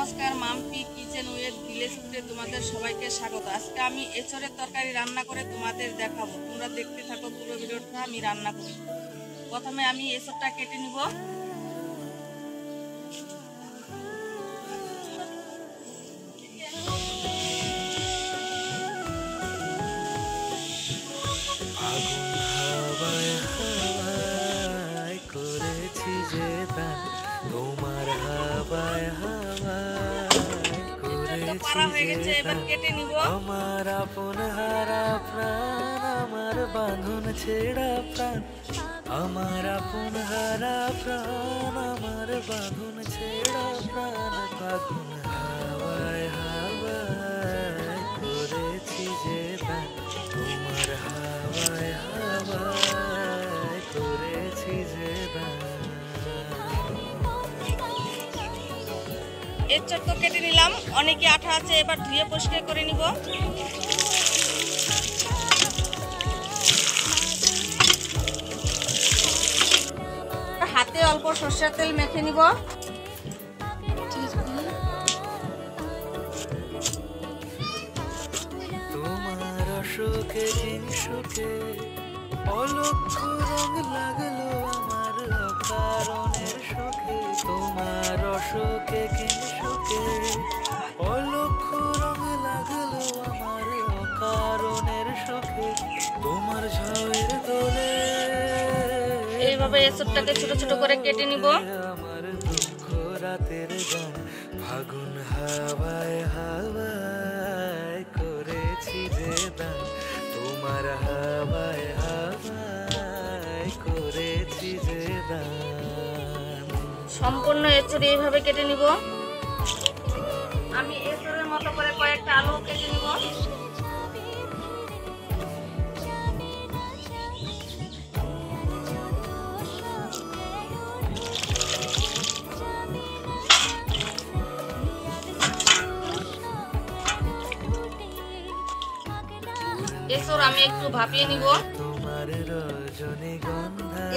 নমস্কার, Mampi kitchen with village ফুডে তোমাদের সবাইকে স্বাগত। আজকে আমি এঁচড়ের তরকারি রান্না করে তোমাদের দেখাবো। তোমরা দেখতে থাকো পুরো ভিডিওটা আমি রান্না করি। প্রথমে আমি এঁচড়টা কেটে নিব। পারা হয়ে গেছে, এবার কেটে নিব। আমার আপন হারা প্রাণ, আমার বাঁধন ছেড়া প্রাণ, আমার আপন হারা প্রাণ, আমার বাঁধন ছেড়া প্রাণ। ফাগুন হাওয়ায় হাওয়ায় করেছি যে দান, তোমার হাওয়ায় হাওয়ায় করেছি যে দান। এঁচড় তো কেটে নিলাম, অনেকে আঠা আছে, এবার ধুয়ে পরিষ্কার করে নিব। হাতে অল্প সরষের তেল মেখে নিব। তোমার অশোকে জিনিসকে অলক্ষ রং লাগলো আমার অকারণের শোকে, তোমার অশোকে জিনিসকে অলক্ষ রং লাগলো আমার অকারণের শোকে, তোমার ঝড়ের দোলে এইভাবে এঁচড়টাকে ছোট ছোট করে কেটে নিব। আমার দুঃখ রাতের গান, ফাগুন হাওয়ায় হাওয়ায় করেছি যে দান, তোমার হাওয়ায় হাওয়ায় করেছি যে দান। সম্পূর্ণ এঁচড় এইভাবে কেটে নিব। আমি এঁচড়ের মতো করে কয়েকটা আলু কেটে নিব। এঁচড় আমি একটু ভাপিয়ে নিব।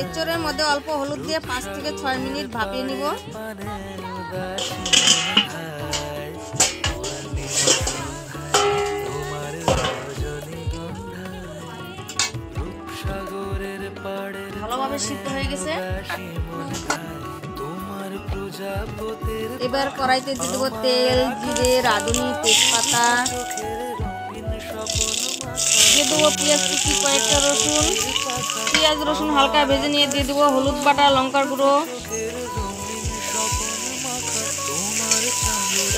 এঁচড়ের মধ্যে অল্প হলুদ দিয়ে 5 থেকে 6 মিনিট ভাপিয়ে নিব। ভালোভাবে সিদ্ধ হয়ে গেছে। এবার কড়াইতে দিয়ে দেবো তেল, জিরে, রাঁধুনি, তেজপাতা, দিয়ে দেবো পেঁয়াজ কুচি, কয়েকটা রসুন। পেঁয়াজ রসুন হালকা ভেজে নিয়ে দিয়ে দেবো হলুদ বাটা, লঙ্কার গুঁড়ো।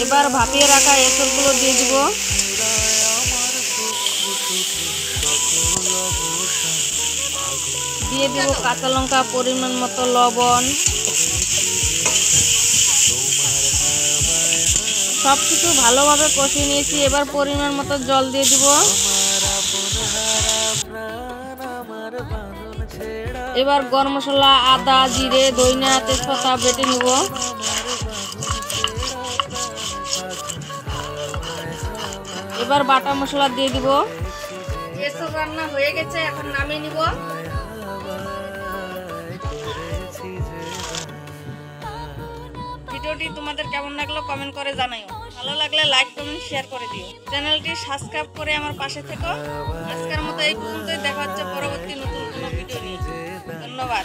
এবার ভাপিয়ে রাখা এঁচড়গুলো দিয়ে দিব। দিয়ে দেব কাঁচা লঙ্কা, পরিমাণ মতো লবণ। সবকিছু ভালোভাবে কষিয়ে নিয়েছি। এবার পরিমাণ মতো জল দিয়ে দিব। এবার গরম মশলা, আদা, জিরে, ধনিয়া, তেজপাতা বেটে নিব। এবার বাটা মশলা দিয়ে দিব। এসব রান্না হয়ে গেছে, এখন নামিয়ে নিব। ভিডিওটি তোমাদের কেমন লাগলো কমেন্ট করে জানাইও। ভালো লাগলে লাইক, কমেন্ট, শেয়ার করে দিও। চ্যানেলটি সাবস্ক্রাইব করে আমার পাশে থেকো। আজকের মতো এই পর্যন্তই, দেখা হচ্ছে পরবর্তী নতুন কোনো ভিডিও নিয়ে। ধন্যবাদ।